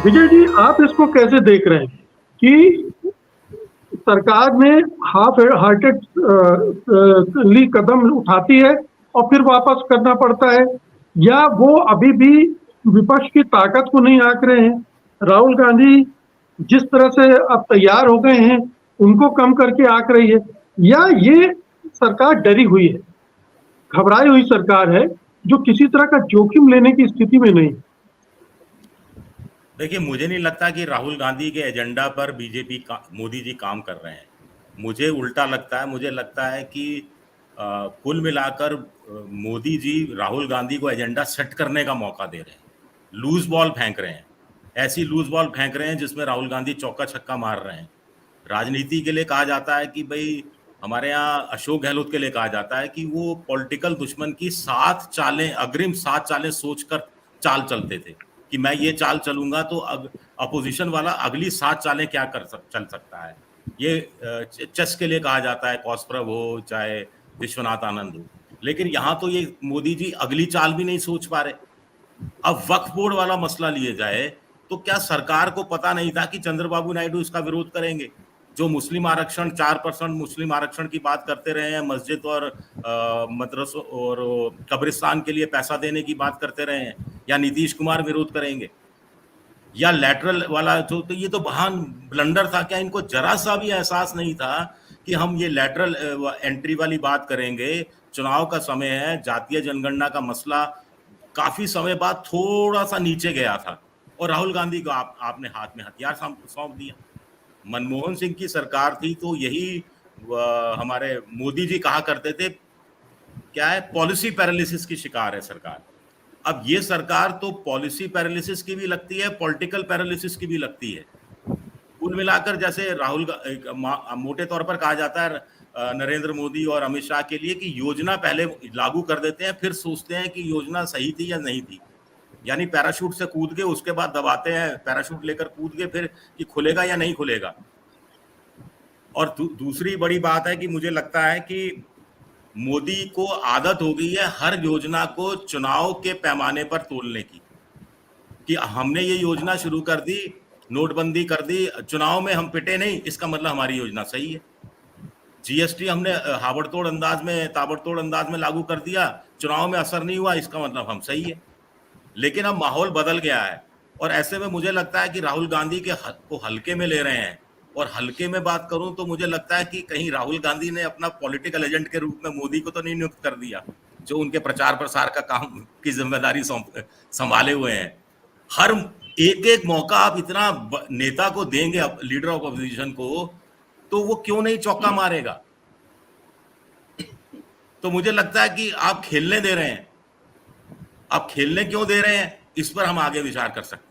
विजय जी, आप इसको कैसे देख रहे हैं कि सरकार ने हाफ हार्टेडली कदम उठाती है और फिर वापस करना पड़ता है, या वो अभी भी विपक्ष की ताकत को नहीं आंक रहे हैं? राहुल गांधी जिस तरह से अब तैयार हो गए हैं उनको कम करके आंक रही है, या ये सरकार डरी हुई है, घबराई हुई सरकार है जो किसी तरह का जोखिम लेने की स्थिति में नहीं? देखिए, मुझे नहीं लगता कि राहुल गांधी के एजेंडा पर बीजेपी का मोदी जी काम कर रहे हैं। मुझे उल्टा लगता है, मुझे लगता है कि कुल मिलाकर मोदी जी राहुल गांधी को एजेंडा सेट करने का मौका दे रहे हैं। लूज बॉल फेंक रहे हैं, ऐसी लूज बॉल फेंक रहे हैं जिसमें राहुल गांधी चौका छक्का मार रहे हैं। राजनीति के लिए कहा जाता है कि भाई, हमारे यहाँ अशोक गहलोत के लिए कहा जाता है कि वो पॉलिटिकल दुश्मन की 7 चालें, अग्रिम 7 चालें सोचकर चाल चलते थे कि मैं ये चाल चलूंगा तो अपोजिशन वाला अगली 7 चालें क्या चल सकता है। ये चेस के लिए कहा जाता है, कॉस्परव हो चाहे विश्वनाथ आनंद हो। लेकिन यहां तो ये मोदी जी अगली चाल भी नहीं सोच पा रहे। अब वक्फ बोर्ड वाला मसला लिए जाए तो क्या सरकार को पता नहीं था कि चंद्रबाबू नायडू इसका विरोध करेंगे? जो मुस्लिम आरक्षण 4% मुस्लिम आरक्षण की बात करते रहे हैं, मस्जिद और मदरसों और कब्रिस्तान के लिए पैसा देने की बात करते रहे हैं, या नीतीश कुमार विरोध करेंगे? या लेटरल वाला जो, तो ये तो महान ब्लंडर था। क्या इनको जरा सा भी एहसास नहीं था कि हम ये लेटरल एंट्री वाली बात करेंगे? चुनाव का समय है, जातीय जनगणना का मसला काफी समय बाद थोड़ा सा नीचे गया था और राहुल गांधी को आपने हाथ में हथियार सौंप दिया। मनमोहन सिंह की सरकार थी तो यही हमारे मोदी जी कहा करते थे, क्या है, पॉलिसी पैरालिसिस की शिकार है सरकार। अब ये सरकार तो पॉलिसी पैरालिसिस की भी लगती है, पॉलिटिकल पैरालिसिस की भी लगती है। कुल मिलाकर जैसे मोटे तौर पर कहा जाता है नरेंद्र मोदी और अमित शाह के लिए कि योजना पहले लागू कर देते हैं, फिर सोचते हैं कि योजना सही थी या नहीं थी। यानी पैराशूट से कूद के उसके बाद दबाते हैं, पैराशूट लेकर कूद के फिर कि खुलेगा या नहीं खुलेगा। और दूसरी बड़ी बात है कि मुझे लगता है कि मोदी को आदत हो गई है हर योजना को चुनाव के पैमाने पर तोलने की, कि हमने ये योजना शुरू कर दी, नोटबंदी कर दी, चुनाव में हम पिटे नहीं, इसका मतलब हमारी योजना सही है। जीएसटी हमने ताबड़तोड़ अंदाज में लागू कर दिया, चुनाव में असर नहीं हुआ, इसका मतलब हम सही है। लेकिन अब माहौल बदल गया है और ऐसे में मुझे लगता है कि राहुल गांधी को हल्के में ले रहे हैं। और हल्के में बात करूं तो मुझे लगता है कि कहीं राहुल गांधी ने अपना पॉलिटिकल एजेंट के रूप में मोदी को तो नहीं नियुक्त कर दिया, जो उनके प्रचार प्रसार का काम की जिम्मेदारी संभाले हुए हैं। हर एक एक मौका आप इतना नेता को देंगे, लीडर ऑफ अपोजिशन को, तो वो क्यों नहीं चौका मारेगा? तो मुझे लगता है कि आप खेलने दे रहे हैं। आप खेलने क्यों दे रहे हैं, इस पर हम आगे विचार कर सकते हैं।